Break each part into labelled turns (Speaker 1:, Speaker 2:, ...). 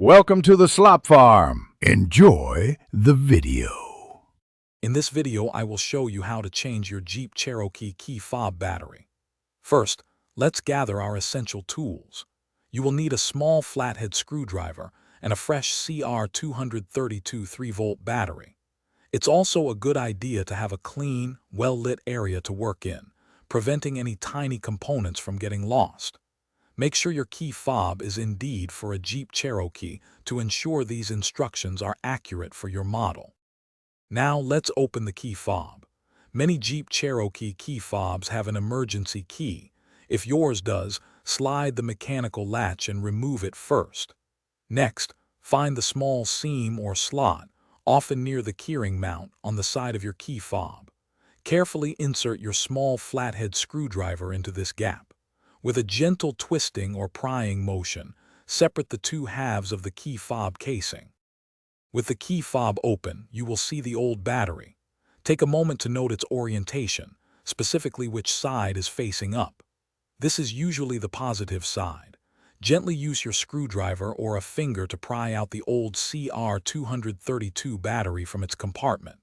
Speaker 1: Welcome to the Slop Farm. Enjoy the video.
Speaker 2: In this video, I will show you how to change your Jeep Cherokee key fob battery. First, let's gather our essential tools. You will need a small flathead screwdriver and a fresh CR232 3-volt battery. It's also a good idea to have a clean, well-lit area to work in, preventing any tiny components from getting lost. Make sure your key fob is indeed for a Jeep Cherokee to ensure these instructions are accurate for your model. Now let's open the key fob. Many Jeep Cherokee key fobs have an emergency key. If yours does, slide the mechanical latch and remove it first. Next, find the small seam or slot, often near the keyring mount, on the side of your key fob. Carefully insert your small flathead screwdriver into this gap. With a gentle twisting or prying motion, separate the two halves of the key fob casing. With the key fob open, you will see the old battery. Take a moment to note its orientation, specifically which side is facing up. This is usually the positive side. Gently use your screwdriver or a finger to pry out the old CR232 battery from its compartment.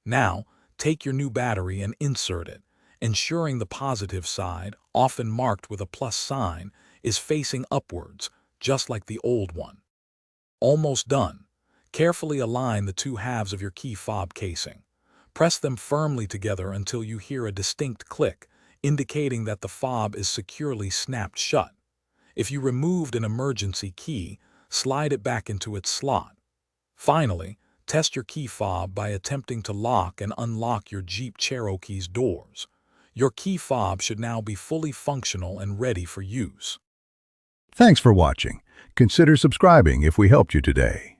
Speaker 2: Now, take your new battery and insert it, ensuring the positive side, often marked with a plus sign, is facing upwards, just like the old one. Almost done. Carefully align the two halves of your key fob casing. Press them firmly together until you hear a distinct click, indicating that the fob is securely snapped shut. If you removed an emergency key, slide it back into its slot. Finally, test your key fob by attempting to lock and unlock your Jeep Cherokee's doors. Your key fob should now be fully functional and ready for use.
Speaker 1: Thanks for watching. Consider subscribing if we helped you today.